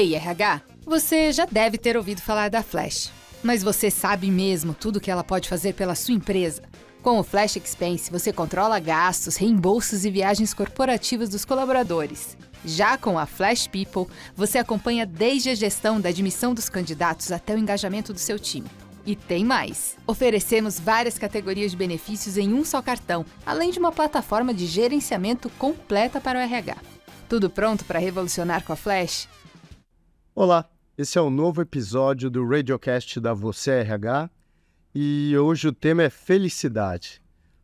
Ei, RH, você já deve ter ouvido falar da Flash. Mas você sabe mesmo tudo o que ela pode fazer pela sua empresa? Com o Flash Expense, você controla gastos, reembolsos e viagens corporativas dos colaboradores. Já com a Flash People, você acompanha desde a gestão da admissão dos candidatos até o engajamento do seu time. E tem mais! Oferecemos várias categorias de benefícios em um só cartão, além de uma plataforma de gerenciamento completa para o RH. Tudo pronto para revolucionar com a Flash? Olá, esse é o novo episódio do Radiocast da Você RH e hoje o tema é felicidade.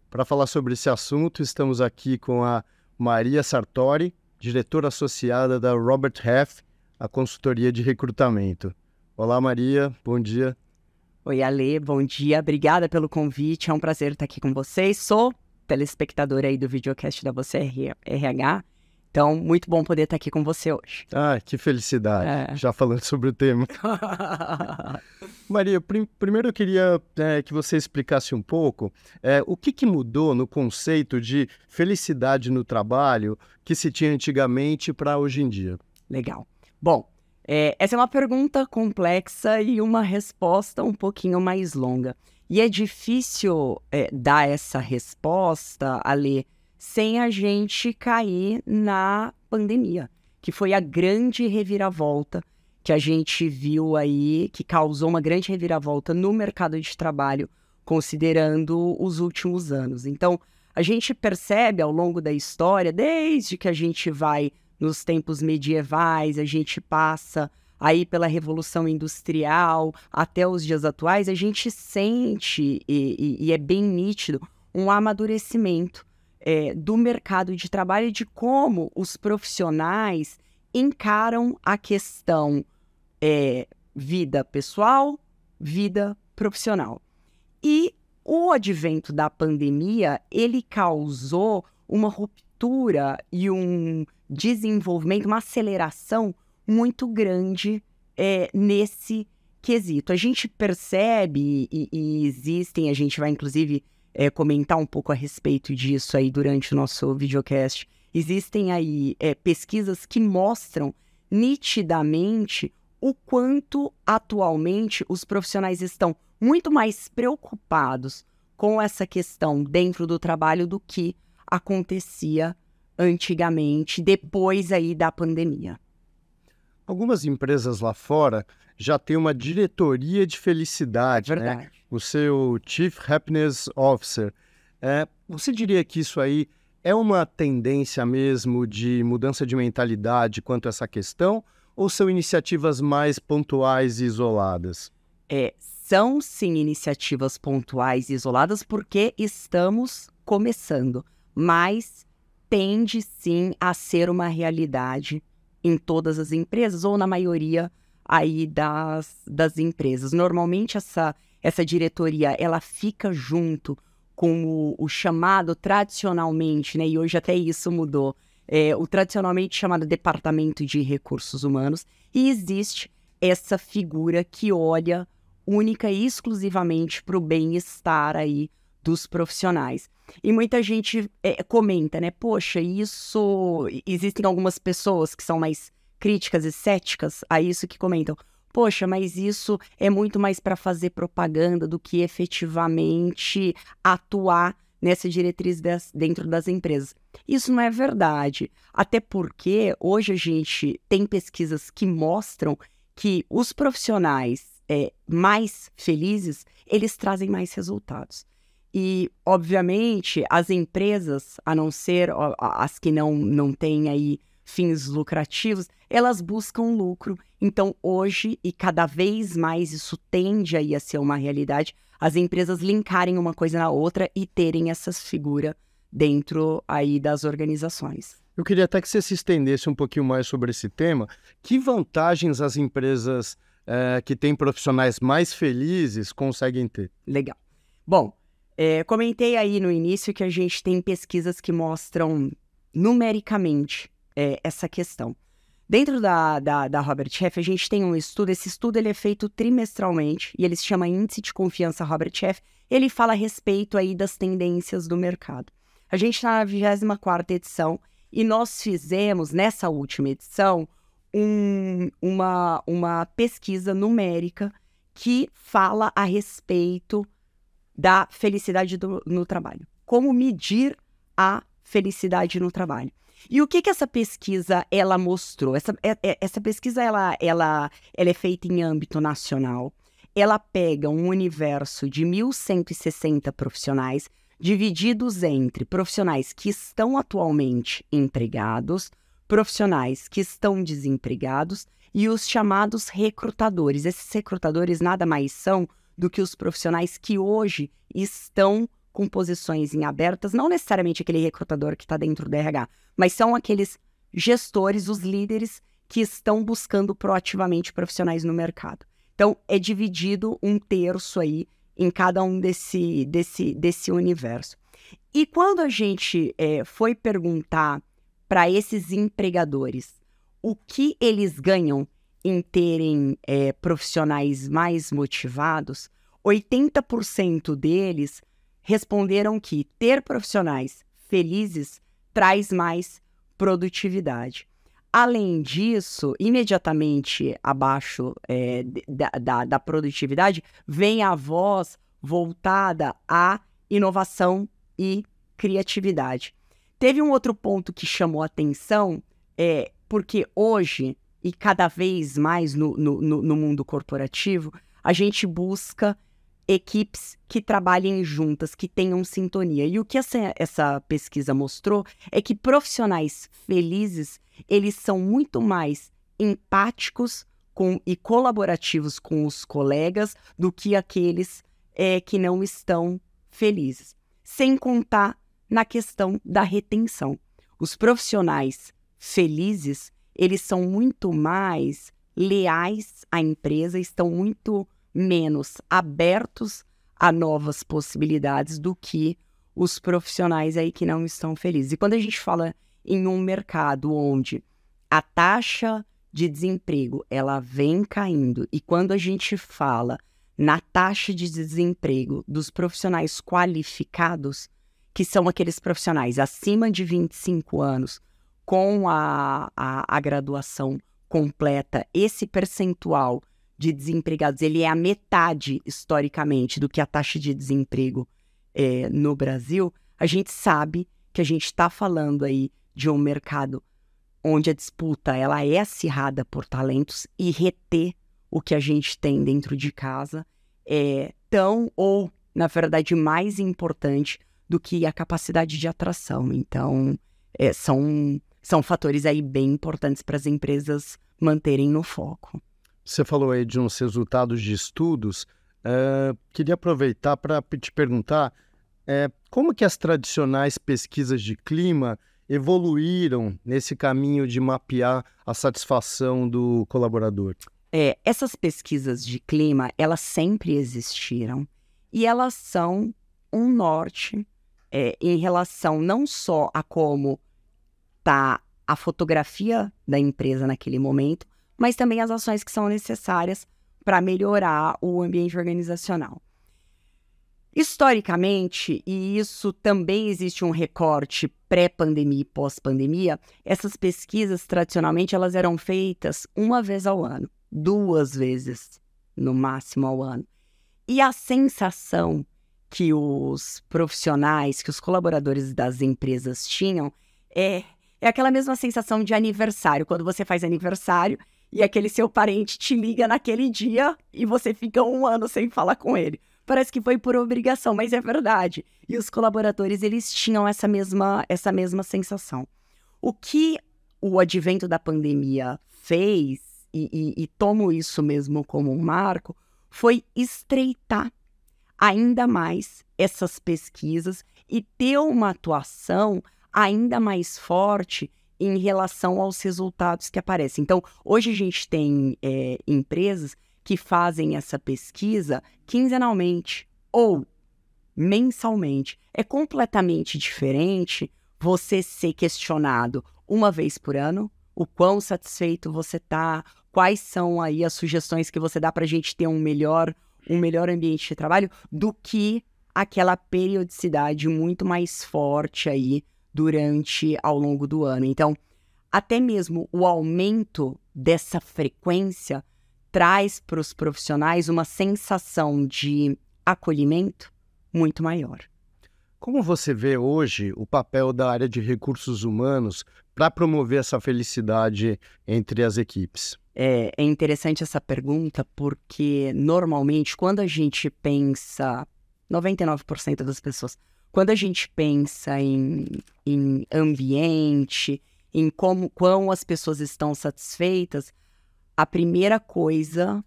Para falar sobre esse assunto, estamos aqui com a Maria Sartori, diretora associada da Robert Half, a consultoria de recrutamento. Olá, Maria, bom dia. Oi, Ale, bom dia. Obrigada pelo convite, é um prazer estar aqui com vocês. Sou telespectadora aí do videocast da Você RH, então muito bom poder estar aqui com você hoje. Ah, que felicidade, já falando sobre o tema. Maria, primeiro eu queria que você explicasse um pouco o que mudou no conceito de felicidade no trabalho que se tinha antigamente para hoje em dia. Legal. Bom, essa é uma pergunta complexa e uma resposta um pouquinho mais longa. E é difícil dar essa resposta, Ale, sem a gente cair na pandemia, que foi a grande reviravolta que a gente viu aí, que causou uma grande reviravolta no mercado de trabalho, considerando os últimos anos. Então, a gente percebe ao longo da história, desde que a gente vai nos tempos medievais, a gente passa aí pela Revolução Industrial até os dias atuais, a gente sente, e é bem nítido, um amadurecimento do mercado de trabalho e de como os profissionais encaram a questão vida pessoal, vida profissional. E o advento da pandemia, ele causou uma ruptura e um desenvolvimento, uma aceleração muito grande nesse quesito. A gente percebe e existem, a gente vai inclusive comentar um pouco a respeito disso aí durante o nosso videocast, existem aí pesquisas que mostram nitidamente o quanto atualmente os profissionais estão muito mais preocupados com essa questão dentro do trabalho do que acontecia antigamente, depois aí da pandemia. Algumas empresas lá fora já têm uma diretoria de felicidade, Verdade. né? O seu Chief Happiness Officer. Você diria que isso aí é uma tendência mesmo de mudança de mentalidade quanto a essa questão? Ou são iniciativas mais pontuais e isoladas? São sim iniciativas pontuais e isoladas porque estamos começando, mas tende sim a ser uma realidade em todas as empresas ou na maioria aí das empresas. Normalmente essa diretoria ela fica junto com o chamado tradicionalmente, né, e hoje até isso mudou, o tradicionalmente chamado Departamento de Recursos Humanos, e existe essa figura que olha única e exclusivamente para o bem-estar aí dos profissionais. E muita gente comenta, né? Poxa, isso... Existem algumas pessoas que são mais críticas e céticas a isso que comentam. Poxa, mas isso é muito mais para fazer propaganda do que efetivamente atuar nessa diretriz dentro das empresas. Isso não é verdade. Até porque hoje a gente tem pesquisas que mostram que os profissionais mais felizes, eles trazem mais resultados. E, obviamente, as empresas, a não ser as que não têm aí fins lucrativos, elas buscam lucro. Então, hoje, e cada vez mais isso tende aí a ser uma realidade, as empresas linkarem uma coisa na outra e terem essas figuras dentro aí das organizações. Eu queria até que você se estendesse um pouquinho mais sobre esse tema. Que vantagens as empresas que têm profissionais mais felizes conseguem ter? Legal. Bom, comentei aí no início que a gente tem pesquisas que mostram numericamente essa questão. Dentro da Robert Half, a gente tem um estudo, esse estudo ele é feito trimestralmente e ele se chama Índice de Confiança Robert Half, ele fala a respeito aí das tendências do mercado. A gente está na 24ª edição e nós fizemos, nessa última edição, uma pesquisa numérica que fala a respeito da felicidade no trabalho. Como medir a felicidade no trabalho. E o que essa pesquisa ela mostrou? Essa pesquisa ela é feita em âmbito nacional. Ela pega um universo de 1.160 profissionais, divididos entre profissionais que estão atualmente empregados, profissionais que estão desempregados e os chamados recrutadores. Esses recrutadores nada mais são do que os profissionais que hoje estão com posições em abertas, não necessariamente aquele recrutador que está dentro do RH, mas são aqueles gestores, os líderes que estão buscando proativamente profissionais no mercado. Então, é dividido 1/3 aí em cada um desse universo. E quando a gente foi perguntar para esses empregadores o que eles ganham em terem profissionais mais motivados, 80% deles responderam que ter profissionais felizes traz mais produtividade. Além disso, imediatamente abaixo da produtividade, vem a voz voltada à inovação e criatividade. Teve um outro ponto que chamou a atenção, porque hoje, e cada vez mais no mundo corporativo, a gente busca equipes que trabalhem juntas, que tenham sintonia. E o que essa pesquisa mostrou é que profissionais felizes, eles são muito mais empáticos e colaborativos com os colegas do que aqueles que não estão felizes. Sem contar na questão da retenção. Os profissionais felizes, eles são muito mais leais à empresa, estão muito menos abertos a novas possibilidades do que os profissionais aí que não estão felizes. E quando a gente fala em um mercado onde a taxa de desemprego ela vem caindo, e quando a gente fala na taxa de desemprego dos profissionais qualificados, que são aqueles profissionais acima de 25 anos com a graduação completa, esse percentual de desempregados, ele é a metade, historicamente, do que a taxa de desemprego no Brasil, a gente sabe que a gente está falando aí de um mercado onde a disputa ela é acirrada por talentos e reter o que a gente tem dentro de casa é tão, ou, na verdade, mais importante do que a capacidade de atração. Então, são fatores aí bem importantes para as empresas manterem no foco. Você falou aí de uns resultados de estudos. Queria aproveitar para te perguntar como que as tradicionais pesquisas de clima evoluíram nesse caminho de mapear a satisfação do colaborador? Essas pesquisas de clima, elas sempre existiram e elas são um norte em relação não só a como está a fotografia da empresa naquele momento, mas também as ações que são necessárias para melhorar o ambiente organizacional. Historicamente, e isso também existe um recorte pré-pandemia e pós-pandemia, essas pesquisas, tradicionalmente, elas eram feitas uma vez ao ano, 2 vezes, no máximo, ao ano. E a sensação que os profissionais, que os colaboradores das empresas tinham, é aquela mesma sensação de aniversário, quando você faz aniversário e aquele seu parente te liga naquele dia e você fica 1 ano sem falar com ele. Parece que foi por obrigação, mas é verdade. E os colaboradores, eles tinham essa mesma sensação. O que o advento da pandemia fez, e tomo isso mesmo como um marco, foi estreitar ainda mais essas pesquisas e ter uma atuação ainda mais forte em relação aos resultados que aparecem. Então, hoje a gente tem empresas que fazem essa pesquisa quinzenalmente ou mensalmente. É completamente diferente você ser questionado uma vez por ano, o quão satisfeito você está, quais são aí as sugestões que você dá para a gente ter um melhor ambiente de trabalho, do que aquela periodicidade muito mais forte aí ao longo do ano. Então, até mesmo o aumento dessa frequência traz para os profissionais uma sensação de acolhimento muito maior. Como você vê hoje o papel da área de recursos humanos para promover essa felicidade entre as equipes? É interessante essa pergunta porque, normalmente, quando a gente pensa, 99% das pessoas, quando a gente pensa em ambiente, em quão as pessoas estão satisfeitas, a primeira coisa,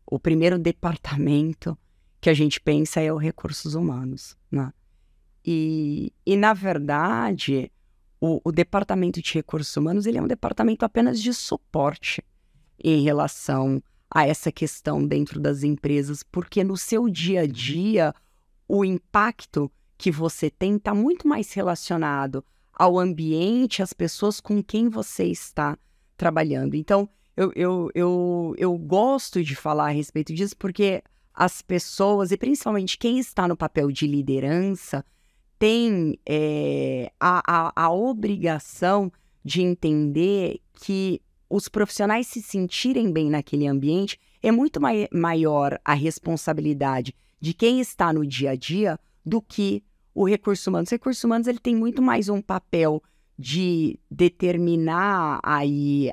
o primeiro departamento que a gente pensa é o recursos humanos, né? E na verdade, o departamento de recursos humanos, ele é um departamento apenas de suporte em relação a essa questão dentro das empresas, porque no seu dia a dia, o impacto que você tem está muito mais relacionado ao ambiente, às pessoas com quem você está trabalhando. Então, eu gosto de falar a respeito disso porque as pessoas, e principalmente quem está no papel de liderança, tem a obrigação de entender que os profissionais se sentirem bem naquele ambiente é muito maior a responsabilidade de quem está no dia a dia do que o recurso humano. O recurso humanos ele tem muito mais um papel de determinar aí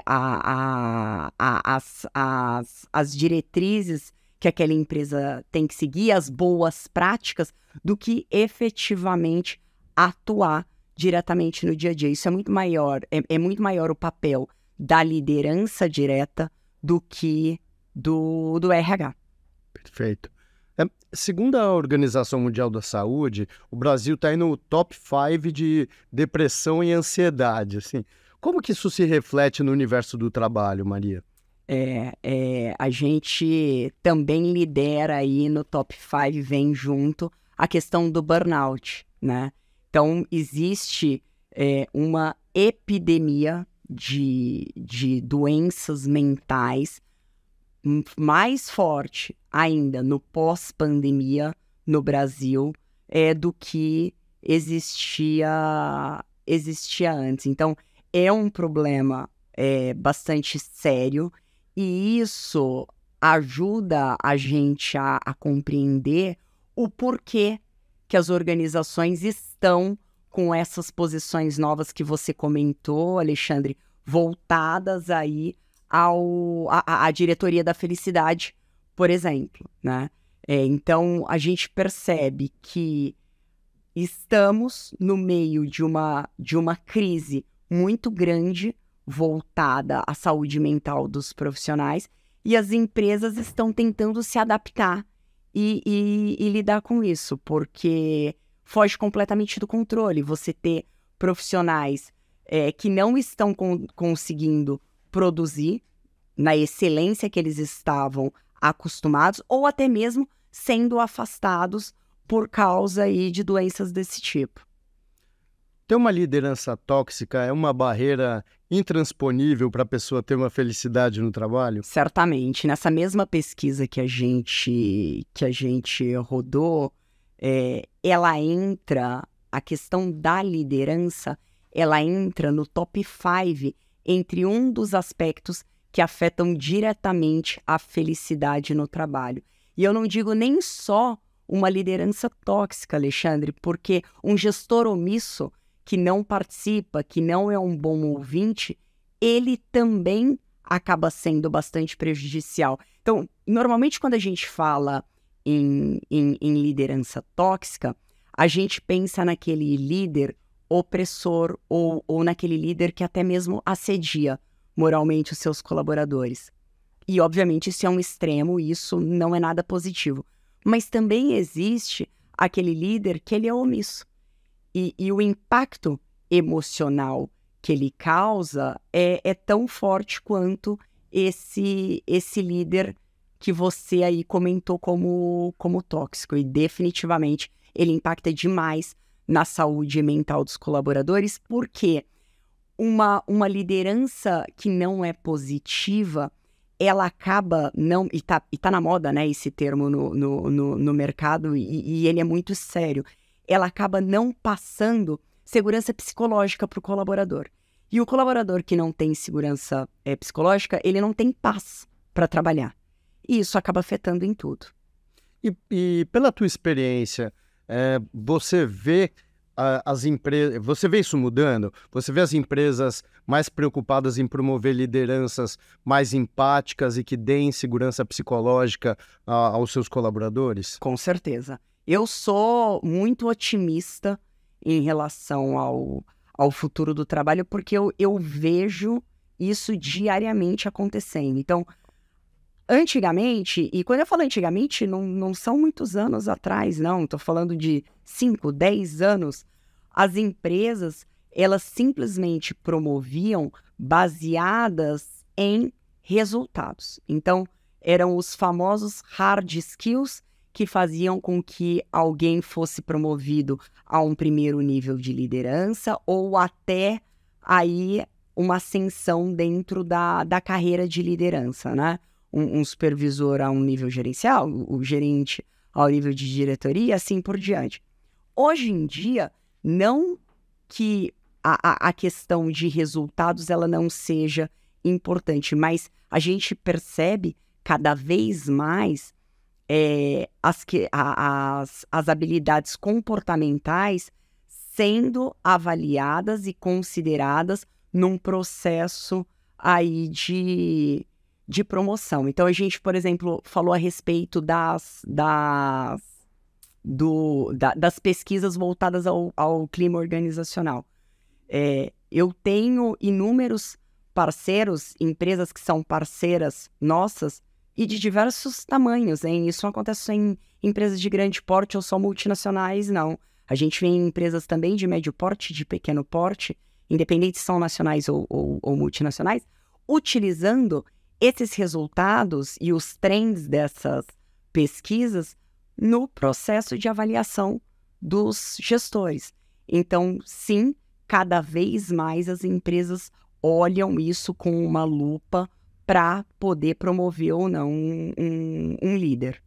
as diretrizes que aquela empresa tem que seguir, as boas práticas, do que efetivamente atuar diretamente no dia a dia. Isso é muito maior, é muito maior o papel da liderança direta do que do RH. Perfeito. Segundo a Organização Mundial da Saúde, o Brasil está aí no top 5 de depressão e ansiedade. Assim. Como que isso se reflete no universo do trabalho, Maria? A gente também lidera aí no top 5, vem junto a questão do burnout, né? Então, existe uma epidemia de doenças mentais mais forte ainda no pós-pandemia no Brasil do que existia antes. Então, é um problema bastante sério e isso ajuda a gente a compreender o porquê que as organizações estão com essas posições novas que você comentou, Alexandre, voltadas aí à diretoria da felicidade, por exemplo, né? Então, a gente percebe que estamos no meio de uma crise muito grande voltada à saúde mental dos profissionais e as empresas estão tentando se adaptar e lidar com isso, porque foge completamente do controle. Você ter profissionais que não estão conseguindo produzir na excelência que eles estavam acostumados, ou até mesmo sendo afastados por causa aí de doenças desse tipo. Ter uma liderança tóxica é uma barreira intransponível para a pessoa ter uma felicidade no trabalho? Certamente. Nessa mesma pesquisa que a gente rodou, a questão da liderança, ela entra no top 5 entre um dos aspectos que afetam diretamente a felicidade no trabalho. E eu não digo nem só uma liderança tóxica, Alexandre, porque um gestor omisso que não participa, que não é um bom ouvinte, ele também acaba sendo bastante prejudicial. Então, normalmente quando a gente fala em liderança tóxica, a gente pensa naquele líder opressor ou naquele líder que até mesmo assedia moralmente os seus colaboradores. E, obviamente, isso é um extremo e isso não é nada positivo. Mas também existe aquele líder que ele é omisso. E o impacto emocional que ele causa é tão forte quanto esse líder que você aí comentou como tóxico. E definitivamente ele impacta demais na saúde mental dos colaboradores, porque uma liderança que não é positiva, ela acaba não... E tá na moda, né, esse termo no mercado, e ele é muito sério. Ela acaba não passando segurança psicológica para o colaborador. E o colaborador que não tem segurança psicológica, ele não tem paz para trabalhar. E isso acaba afetando em tudo. E pela tua experiência, você vê as empresas, você vê isso mudando? Você vê as empresas mais preocupadas em promover lideranças mais empáticas e que deem segurança psicológica aos seus colaboradores? Com certeza. Eu sou muito otimista em relação ao futuro do trabalho, porque eu vejo isso diariamente acontecendo. Então, antigamente, e quando eu falo antigamente, não são muitos anos atrás, não. Estou falando de 5, 10 anos. As empresas, elas simplesmente promoviam baseadas em resultados. Então, eram os famosos hard skills que faziam com que alguém fosse promovido a um primeiro nível de liderança ou até aí uma ascensão dentro da carreira de liderança, né? Um supervisor a um nível gerencial, o gerente ao nível de diretoria, assim por diante. Hoje em dia, não que a questão de resultados ela não seja importante, mas a gente percebe cada vez mais as habilidades comportamentais sendo avaliadas e consideradas num processo aí de promoção. Então, a gente, por exemplo, falou a respeito das pesquisas voltadas ao clima organizacional. Eu tenho inúmeros parceiros, empresas que são parceiras nossas e de diversos tamanhos, hein? Isso não acontece em empresas de grande porte ou só multinacionais, não. A gente vê em empresas também de médio porte, de pequeno porte, independente se são nacionais ou multinacionais, utilizando esses resultados e os trends dessas pesquisas no processo de avaliação dos gestores. Então, sim, cada vez mais as empresas olham isso com uma lupa para poder promover ou não um líder.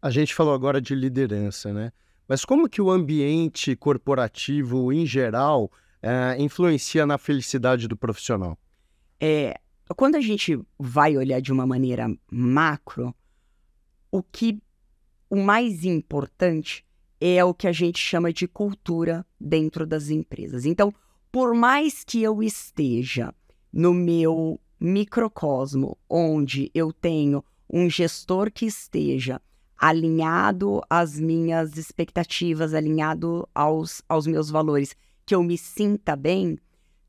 A gente falou agora de liderança, né? Mas como que o ambiente corporativo, em geral, influencia na felicidade do profissional? Quando a gente vai olhar de uma maneira macro, o mais importante é o que a gente chama de cultura dentro das empresas. Então, por mais que eu esteja no meu microcosmo, onde eu tenho um gestor que esteja alinhado às minhas expectativas, alinhado aos meus valores, que eu me sinta bem,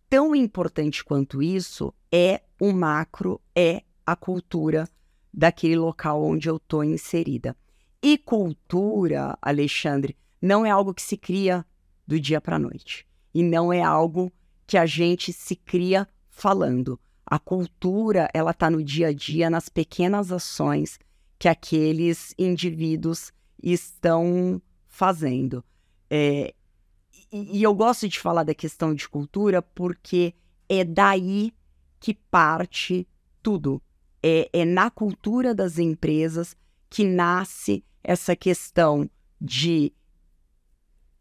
tão importante quanto isso é o macro, é a cultura daquele local onde eu estou inserida. E cultura, Alexandre, não é algo que se cria do dia para a noite. E não é algo que a gente se cria falando. A cultura, ela está no dia a dia, nas pequenas ações que aqueles indivíduos estão fazendo. E eu gosto de falar da questão de cultura porque é daí que parte tudo. É na cultura das empresas que nasce essa questão de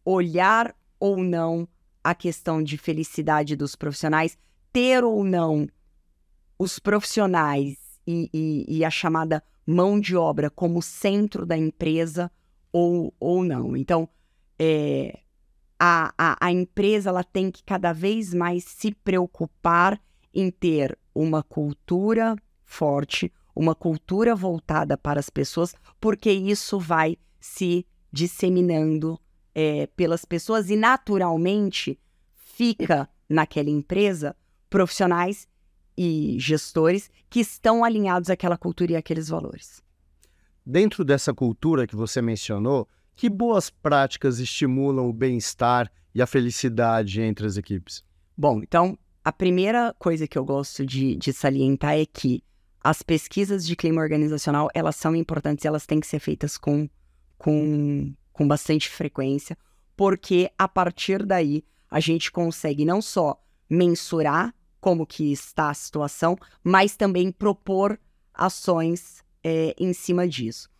olhar ou não a questão de felicidade dos profissionais, ter ou não os profissionais e a chamada mão de obra como centro da empresa ou não. Então, a empresa ela tem que cada vez mais se preocupar em ter uma cultura forte, uma cultura voltada para as pessoas, porque isso vai se disseminando pelas pessoas e naturalmente fica naquela empresa profissionais e gestores que estão alinhados àquela cultura e àqueles valores. Dentro dessa cultura que você mencionou, que boas práticas estimulam o bem-estar e a felicidade entre as equipes? Bom, então, a primeira coisa que eu gosto de salientar é que as pesquisas de clima organizacional, elas são importantes e elas têm que ser feitas com bastante frequência, porque a partir daí a gente consegue não só mensurar como que está a situação, mas também propor ações em cima disso.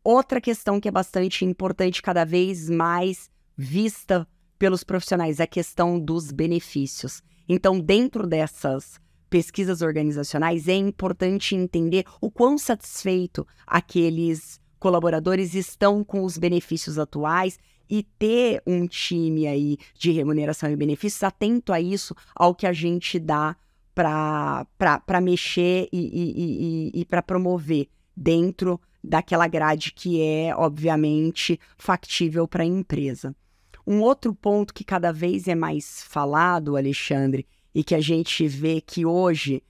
Outra questão que é bastante importante, cada vez mais vista pelos profissionais, é a questão dos benefícios. Então, dentro dessas pesquisas organizacionais, é importante entender o quão satisfeito aqueles colaboradores estão com os benefícios atuais e ter um time aí de remuneração e benefícios atento a isso, ao que a gente dá para mexer e para promover dentro daquela grade que é, obviamente, factível para a empresa. Um outro ponto que cada vez é mais falado, Alexandre, e que a gente vê que hoje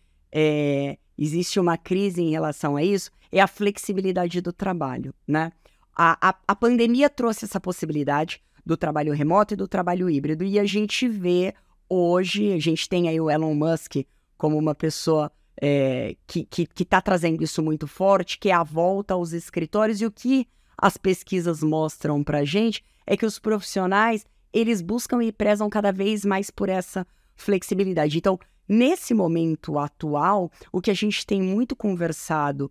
existe uma crise em relação a isso, é a flexibilidade do trabalho, né? A pandemia trouxe essa possibilidade do trabalho remoto e do trabalho híbrido, e a gente vê hoje, a gente tem aí o Elon Musk como uma pessoa que está trazendo isso muito forte, que é a volta aos escritórios, e o que as pesquisas mostram para a gente é que os profissionais, eles buscam e prezam cada vez mais por essa flexibilidade. Então, nesse momento atual, o que a gente tem muito conversado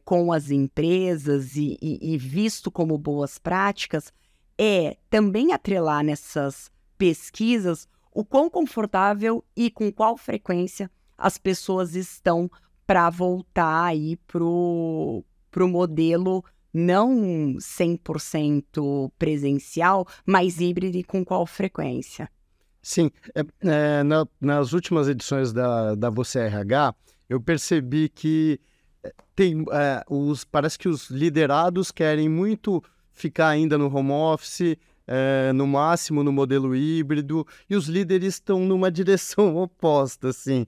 com as empresas e visto como boas práticas é também atrelar nessas pesquisas o quão confortável e com qual frequência as pessoas estão para voltar aí pro modelo não 100% presencial, mas híbrido, e com qual frequência? Sim, nas últimas edições da Você RH, eu percebi que parece que os liderados querem muito ficar ainda no home office, no máximo no modelo híbrido, e os líderes estão numa direção oposta, assim.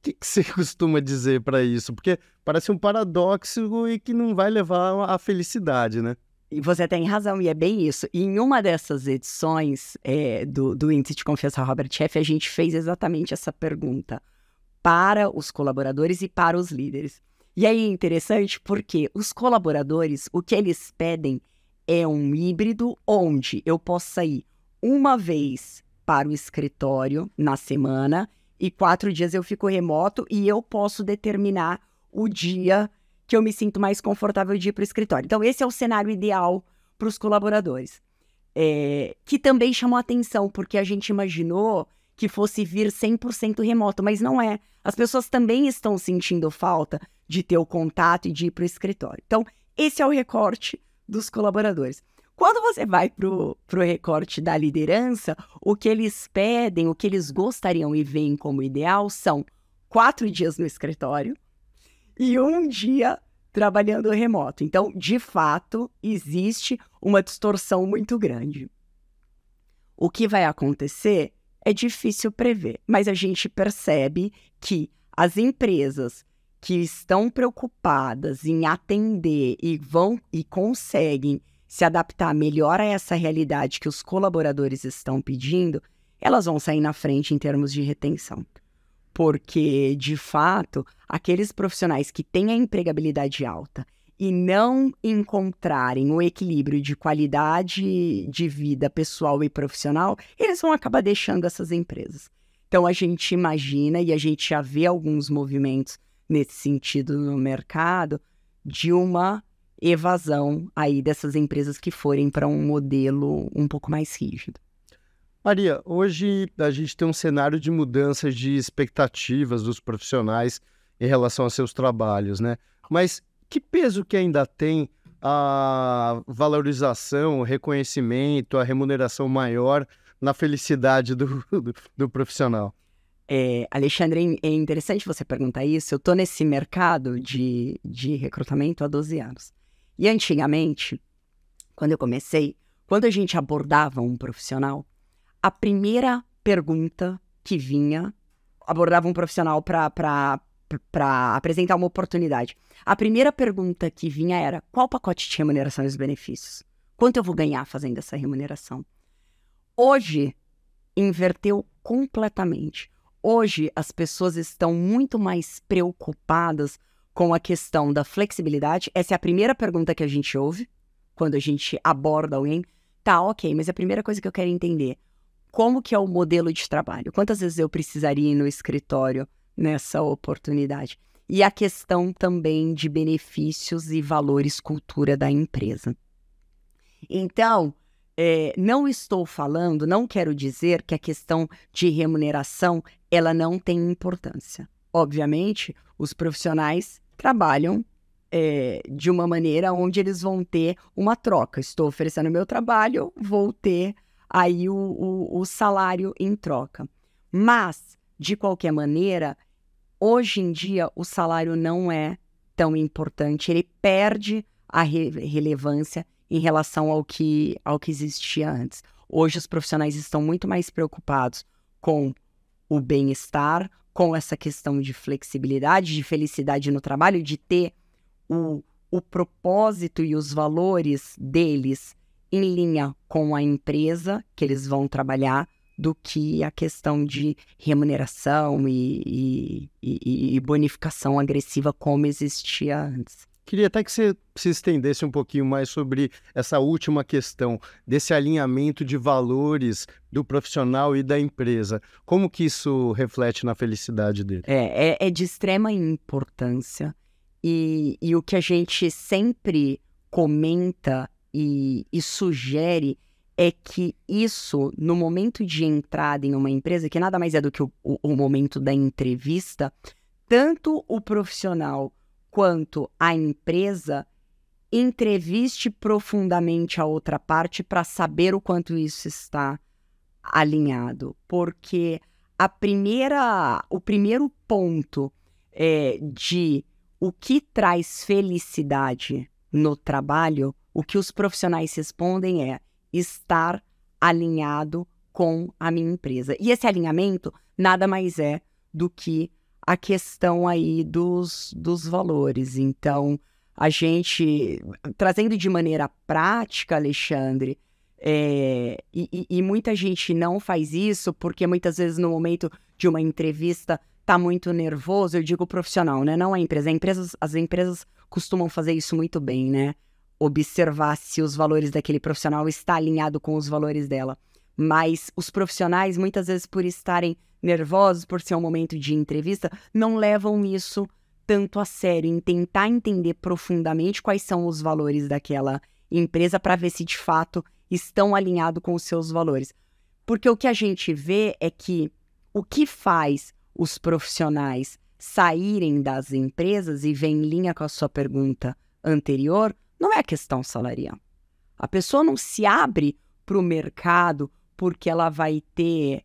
O que você costuma dizer para isso? Porque parece um paradoxo e que não vai levar à felicidade, né? E você tem razão, e é bem isso. E em uma dessas edições do Índice de Confiança Robert Half, a gente fez exatamente essa pergunta para os colaboradores e para os líderes. E aí é interessante porque os colaboradores, o que eles pedem é um híbrido onde eu possa ir uma vez para o escritório na semana e 4 dias eu fico remoto, e eu posso determinar o dia que eu me sinto mais confortável de ir para o escritório. Então, esse é o cenário ideal para os colaboradores. Que também chamou atenção, porque a gente imaginou que fosse vir 100% remoto, mas não é. As pessoas também estão sentindo falta de ter o contato e de ir para o escritório. Então, esse é o recorte dos colaboradores. Quando você vai para o recorte da liderança, o que eles pedem, o que eles gostariam e veem como ideal são 4 dias no escritório e 1 dia trabalhando remoto. Então, de fato, existe uma distorção muito grande. O que vai acontecer é difícil prever, mas a gente percebe que as empresas que estão preocupadas em atender e conseguem se adaptar melhor a essa realidade que os colaboradores estão pedindo, elas vão sair na frente em termos de retenção. Porque, de fato, aqueles profissionais que têm a empregabilidade alta e não encontrarem o equilíbrio de qualidade de vida pessoal e profissional, eles vão acabar deixando essas empresas. Então, a gente imagina, e a gente já vê alguns movimentos nesse sentido no mercado, de uma evasão aí dessas empresas que forem para um modelo um pouco mais rígido. Maria, hoje a gente tem um cenário de mudanças de expectativas dos profissionais em relação aos seus trabalhos, né? Mas que peso que ainda tem a valorização, o reconhecimento, a remuneração maior na felicidade do profissional? Alexandre, é interessante você perguntar isso. Eu estou nesse mercado de recrutamento há 12 anos. E antigamente, quando eu comecei, quando a gente abordava um profissional, a primeira pergunta que vinha, abordava um profissional para apresentar uma oportunidade. A primeira pergunta que vinha era: qual pacote de remuneração e os benefícios? Quanto eu vou ganhar fazendo essa remuneração? Hoje, inverteu completamente. Hoje, as pessoas estão muito mais preocupadas com a questão da flexibilidade. Essa é a primeira pergunta que a gente ouve quando a gente aborda alguém. Tá, ok, mas a primeira coisa que eu quero entender: como que é o modelo de trabalho? Quantas vezes eu precisaria ir no escritório nessa oportunidade? E a questão também de benefícios e valores, cultura da empresa. Então, não estou falando, não quero dizer que a questão de remuneração, ela não tem importância. Obviamente, os profissionais trabalham de uma maneira onde eles vão ter uma troca. Estou oferecendo meu trabalho, vou ter aí o salário em troca. Mas, de qualquer maneira, hoje em dia, o salário não é tão importante, ele perde a relevância em relação ao que existia antes. Hoje, os profissionais estão muito mais preocupados com o bem-estar, com essa questão de flexibilidade, de felicidade no trabalho, de ter o propósito e os valores deles em linha com a empresa que eles vão trabalhar, do que a questão de remuneração e bonificação agressiva como existia antes. Queria até que você se estendesse um pouquinho mais sobre essa última questão, desse alinhamento de valores do profissional e da empresa. Como que isso reflete na felicidade dele? É de extrema importância e o que a gente sempre comenta e sugere é que isso, no momento de entrada em uma empresa, que nada mais é do que o momento da entrevista, tanto o profissional quanto a empresa entreviste profundamente a outra parte para saber o quanto isso está alinhado. Porque o primeiro ponto de o que traz felicidade no trabalho, o que os profissionais respondem é estar alinhado com a minha empresa. E esse alinhamento nada mais é do que a questão aí dos valores. Então, a gente, trazendo de maneira prática, Alexandre, e muita gente não faz isso porque muitas vezes no momento de uma entrevista tá muito nervoso, eu digo profissional, né? Não a empresa. As empresas costumam fazer isso muito bem, né? Observar se os valores daquele profissional está alinhado com os valores dela. Mas os profissionais, muitas vezes por estarem nervosos, por ser um momento de entrevista, não levam isso tanto a sério, em tentar entender profundamente quais são os valores daquela empresa para ver se de fato estão alinhados com os seus valores. Porque o que a gente vê é que o que faz os profissionais saírem das empresas, e vem em linha com a sua pergunta anterior, não é a questão salarial. A pessoa não se abre para o mercado porque ela vai ter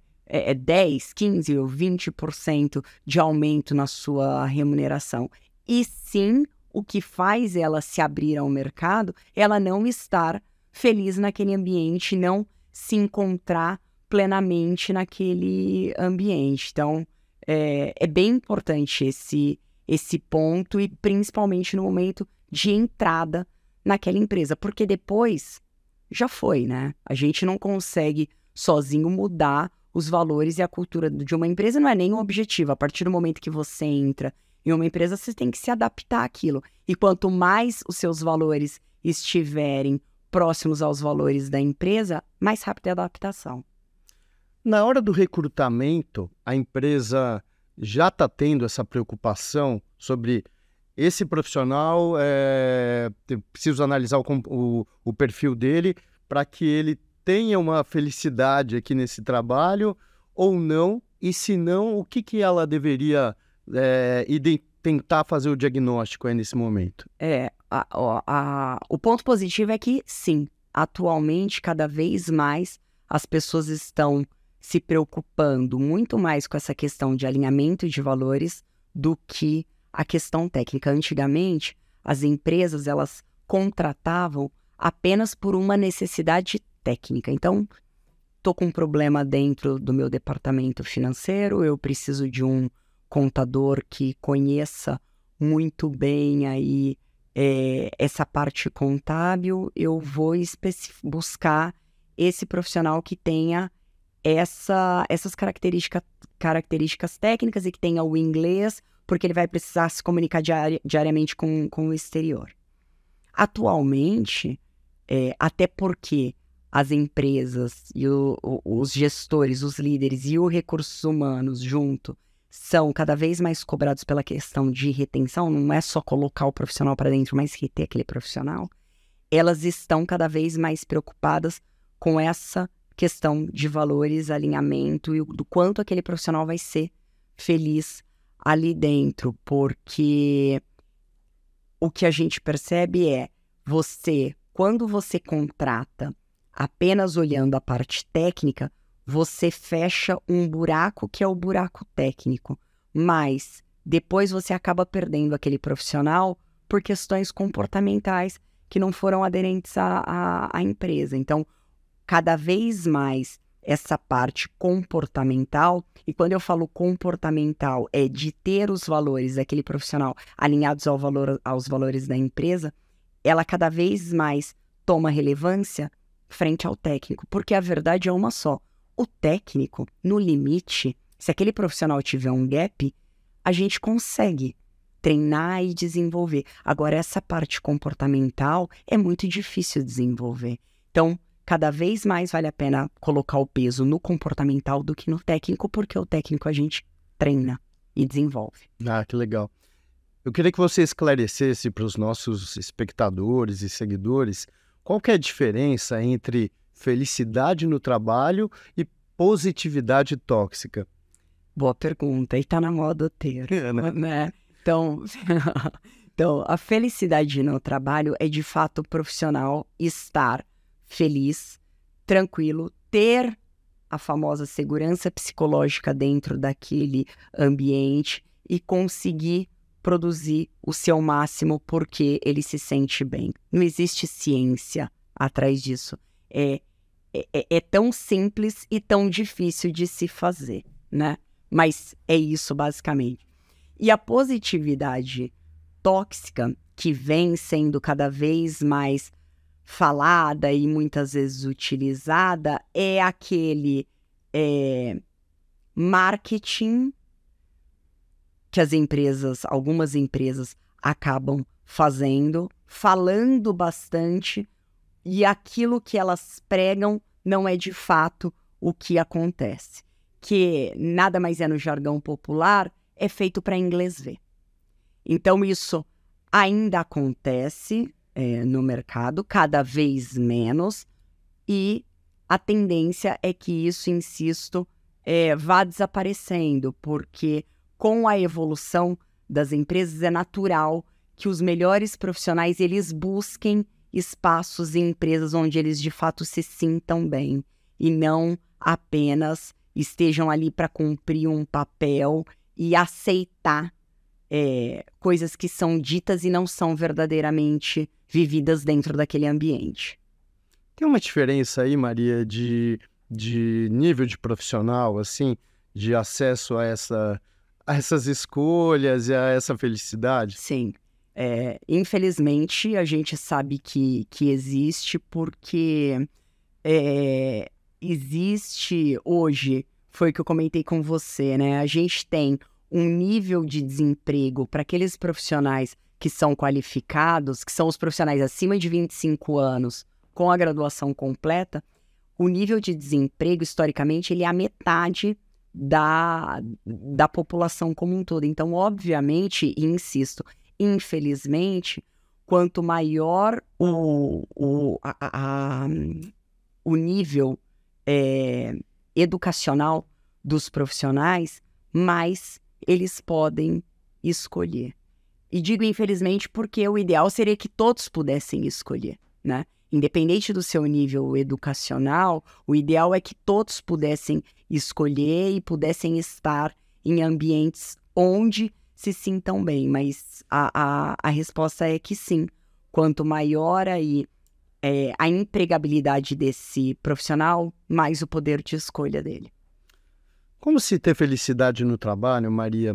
10, 15 ou 20% de aumento na sua remuneração. E sim, o que faz ela se abrir ao mercado, ela não estar feliz naquele ambiente, não se encontrar plenamente naquele ambiente. Então, é bem importante esse ponto, e principalmente no momento de entrada naquela empresa, porque depois já foi, né? A gente não consegue sozinho mudar os valores e a cultura de uma empresa, não é nem um objetivo. A partir do momento que você entra em uma empresa, você tem que se adaptar àquilo. E quanto mais os seus valores estiverem próximos aos valores da empresa, mais rápida é a adaptação. Na hora do recrutamento, a empresa já está tendo essa preocupação sobre esse profissional, preciso analisar o perfil dele para que ele tenha uma felicidade aqui nesse trabalho ou não, e se não, o que ela deveria tentar fazer o diagnóstico aí nesse momento? O ponto positivo é que, sim, atualmente, cada vez mais, as pessoas estão se preocupando muito mais com essa questão de alinhamento de valores do que a questão técnica. Antigamente, as empresas, elas contratavam apenas por uma necessidade técnica. Então, estou com um problema dentro do meu departamento financeiro, eu preciso de um contador que conheça muito bem aí essa parte contábil, eu vou buscar esse profissional que tenha essas características técnicas e que tenha o inglês, porque ele vai precisar se comunicar diariamente com o exterior. Atualmente, até porque as empresas e os gestores, os líderes e os recursos humanos junto são cada vez mais cobrados pela questão de retenção, não é só colocar o profissional para dentro, mas reter aquele profissional, elas estão cada vez mais preocupadas com essa questão de valores, alinhamento e do quanto aquele profissional vai ser feliz ali dentro, porque o que a gente percebe é quando você contrata apenas olhando a parte técnica, você fecha um buraco que é o buraco técnico, mas depois você acaba perdendo aquele profissional por questões comportamentais que não foram aderentes à empresa. Então, cada vez mais essa parte comportamental, e quando eu falo comportamental, é de ter os valores daquele profissional alinhados aos valores da empresa, ela cada vez mais toma relevância frente ao técnico, porque a verdade é uma só. O técnico, no limite, se aquele profissional tiver um gap, a gente consegue treinar e desenvolver. Agora, essa parte comportamental é muito difícil desenvolver. Então, cada vez mais vale a pena colocar o peso no comportamental do que no técnico, porque o técnico a gente treina e desenvolve. Ah, que legal. Eu queria que você esclarecesse para os nossos espectadores e seguidores qual que é a diferença entre felicidade no trabalho e positividade tóxica. Boa pergunta, e tá na moda o termo, né? Então, a felicidade no trabalho é de fato o profissional estar feliz, tranquilo, ter a famosa segurança psicológica dentro daquele ambiente e conseguir produzir o seu máximo porque ele se sente bem. Não existe ciência atrás disso. É tão simples e tão difícil de se fazer, né? Mas é isso, basicamente. E a positividade tóxica, que vem sendo cada vez mais falada e muitas vezes utilizada, é aquele marketing que algumas empresas acabam fazendo, falando bastante, e aquilo que elas pregam não é de fato o que acontece. Que nada mais é, no jargão popular, é feito para inglês ver. Então, isso ainda acontece no mercado, cada vez menos, e a tendência é que isso, insisto, vá desaparecendo, porque com a evolução das empresas é natural que os melhores profissionais eles busquem espaços e empresas onde eles de fato se sintam bem e não apenas estejam ali para cumprir um papel e aceitar coisas que são ditas e não são verdadeiramente vividas dentro daquele ambiente. Tem uma diferença aí, Maria, de nível de profissional, assim, de acesso a essas escolhas e a essa felicidade? Sim. Infelizmente, a gente sabe que existe porque existe hoje, foi o que eu comentei com você, né? A gente tem um nível de desemprego para aqueles profissionais que são qualificados, que são os profissionais acima de 25 anos com a graduação completa. O nível de desemprego, historicamente, ele é a metade da população como um todo. Então, obviamente, e insisto, infelizmente, quanto maior o nível educacional dos profissionais, mais eles podem escolher. E digo infelizmente porque o ideal seria que todos pudessem escolher, né? Independente do seu nível educacional, o ideal é que todos pudessem escolher e pudessem estar em ambientes onde se sintam bem, mas a resposta é que sim. Quanto maior aí a empregabilidade desse profissional, mais o poder de escolha dele. Como se ter felicidade no trabalho, Maria,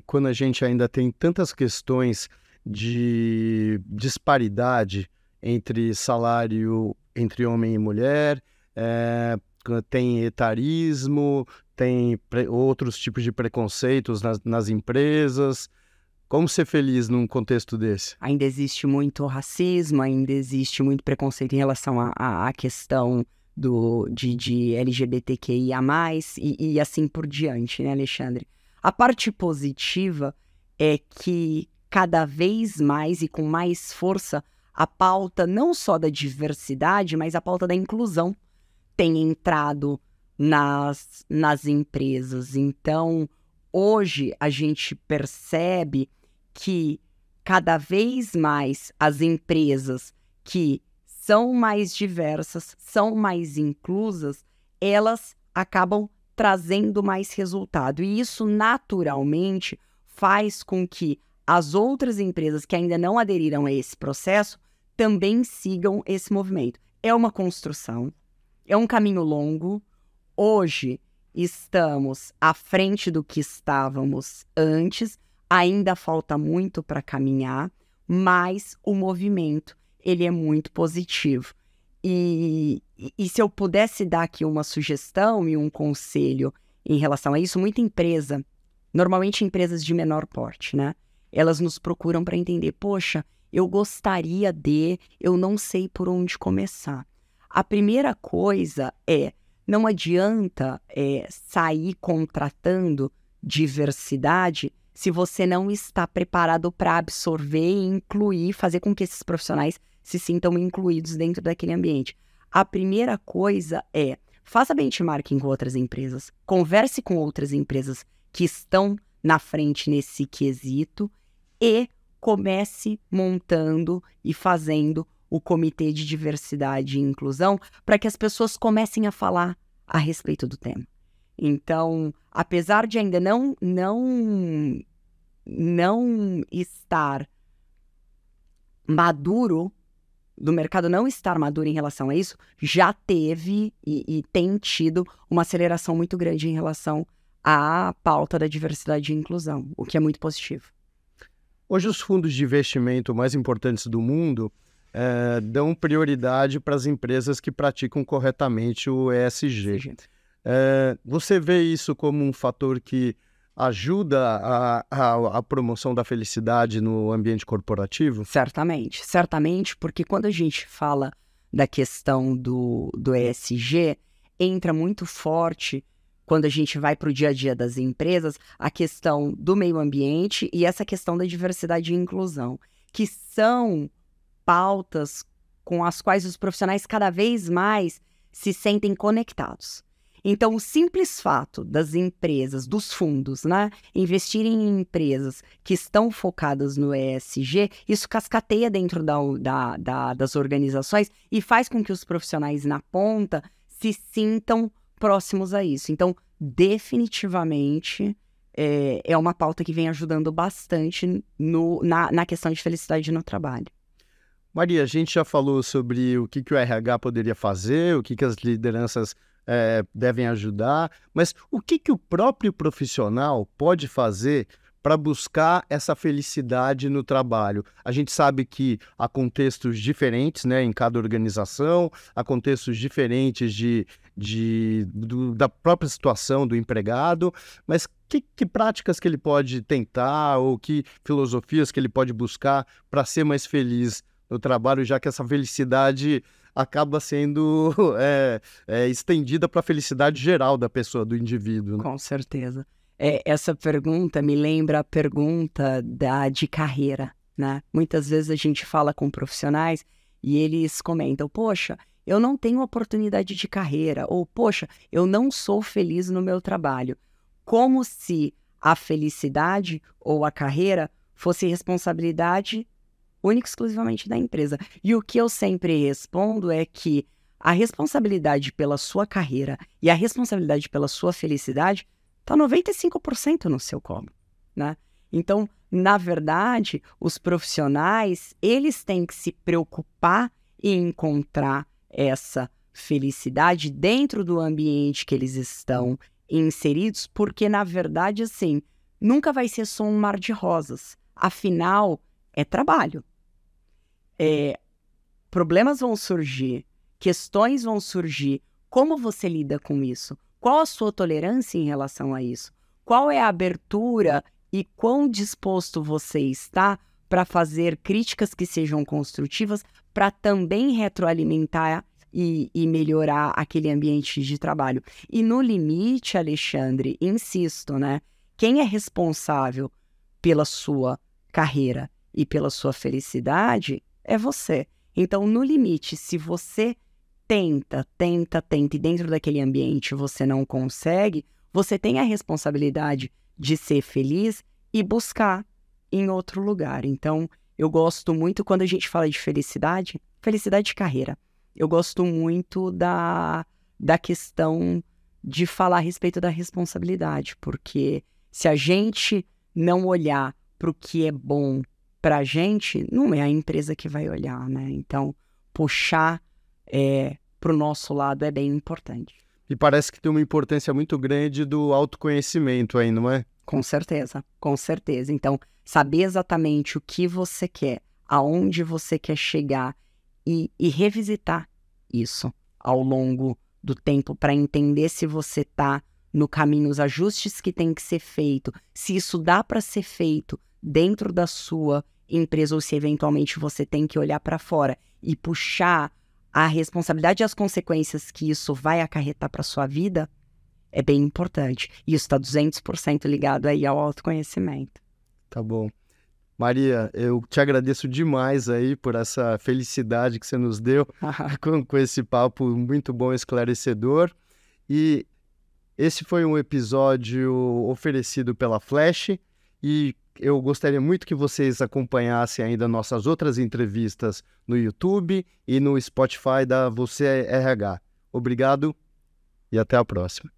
quando a gente ainda tem tantas questões de disparidade entre salário entre homem e mulher, tem etarismo, tem outros tipos de preconceitos nas empresas. Como ser feliz num contexto desse? Ainda existe muito racismo, ainda existe muito preconceito em relação à questão de LGBTQIA+, e assim por diante, né, Alexandre? A parte positiva é que cada vez mais e com mais força a pauta não só da diversidade, mas a pauta da inclusão tem entrado nas empresas. Então, hoje a gente percebe que cada vez mais as empresas que são mais diversas, são mais inclusas, elas acabam trazendo mais resultado. E isso, naturalmente, faz com que as outras empresas que ainda não aderiram a esse processo também sigam esse movimento. É uma construção, é um caminho longo. Hoje estamos à frente do que estávamos antes, ainda falta muito para caminhar, mas o movimento ele é muito positivo. E se eu pudesse dar aqui uma sugestão e um conselho em relação a isso, muita empresa, normalmente empresas de menor porte, né? Elas nos procuram para entender, poxa, eu gostaria eu não sei por onde começar. A primeira coisa não adianta sair contratando diversidade se você não está preparado para absorver e incluir, fazer com que esses profissionais se sintam incluídos dentro daquele ambiente. A primeira coisa faça benchmarking com outras empresas, converse com outras empresas que estão na frente nesse quesito e comece montando e fazendo o Comitê de Diversidade e Inclusão para que as pessoas comecem a falar a respeito do tema. Então, apesar de ainda não estar maduro, do mercado não estar maduro em relação a isso, já teve e tem tido uma aceleração muito grande em relação à pauta da diversidade e inclusão, o que é muito positivo. Hoje os fundos de investimento mais importantes do mundo dão prioridade para as empresas que praticam corretamente o ESG. Você vê isso como um fator que ajuda a promoção da felicidade no ambiente corporativo? Certamente, porque quando a gente fala da questão do ESG, entra muito forte, quando a gente vai para o dia a dia das empresas, a questão do meio ambiente e essa questão da diversidade e inclusão, que são pautas com as quais os profissionais cada vez mais se sentem conectados. Então, o simples fato das empresas, dos fundos, né, investirem em empresas que estão focadas no ESG, isso cascateia dentro das organizações e faz com que os profissionais na ponta se sintam próximos a isso. Então, definitivamente, é uma pauta que vem ajudando bastante na questão de felicidade no trabalho. Maria, a gente já falou sobre o que o RH poderia fazer, o que as lideranças devem ajudar, mas o que o próprio profissional pode fazer para buscar essa felicidade no trabalho? A gente sabe que há contextos diferentes, né, em cada organização, há contextos diferentes da própria situação do empregado, mas que práticas que ele pode tentar ou que filosofias que ele pode buscar para ser mais feliz no trabalho, já que essa felicidade acaba sendo estendida para a felicidade geral da pessoa, do indivíduo, né? Com certeza. Essa pergunta me lembra a pergunta de carreira, né? Muitas vezes a gente fala com profissionais e eles comentam, poxa, eu não tenho oportunidade de carreira, ou poxa, eu não sou feliz no meu trabalho. Como se a felicidade ou a carreira fosse responsabilidade única e exclusivamente da empresa. E o que eu sempre respondo é que a responsabilidade pela sua carreira e a responsabilidade pela sua felicidade está 95% no seu colo, né? Então, na verdade, os profissionais, eles têm que se preocupar em encontrar essa felicidade dentro do ambiente que eles estão inseridos, porque, na verdade, assim, nunca vai ser só um mar de rosas. Afinal, é trabalho. Problemas vão surgir, questões vão surgir. Como você lida com isso? Qual a sua tolerância em relação a isso? Qual é a abertura e quão disposto você está para fazer críticas que sejam construtivas para também retroalimentar e melhorar aquele ambiente de trabalho? E no limite, Alexandre, insisto, né? Quem é responsável pela sua carreira e pela sua felicidade é você. Então, no limite, se você tenta, e dentro daquele ambiente você não consegue, você tem a responsabilidade de ser feliz e buscar em outro lugar. Então, eu gosto muito, quando a gente fala de felicidade de carreira, eu gosto muito da questão de falar a respeito da responsabilidade, porque se a gente não olhar para o que é bom para a gente, não é a empresa que vai olhar, né? Então, puxar para o nosso lado é bem importante. E parece que tem uma importância muito grande do autoconhecimento aí, não é? Com certeza, com certeza. Então, saber exatamente o que você quer, aonde você quer chegar e revisitar isso ao longo do tempo para entender se você está no caminho, os ajustes que tem que ser feito, se isso dá para ser feito dentro da sua empresa ou se eventualmente você tem que olhar para fora e puxar a responsabilidade e as consequências que isso vai acarretar para sua vida, é bem importante. E isso está 200% ligado aí ao autoconhecimento. Tá bom. Maria, eu te agradeço demais aí por essa felicidade que você nos deu com esse papo muito bom, esclarecedor. E esse foi um episódio oferecido pela Flash e eu gostaria muito que vocês acompanhassem ainda nossas outras entrevistas no YouTube e no Spotify da Você RH. Obrigado e até a próxima.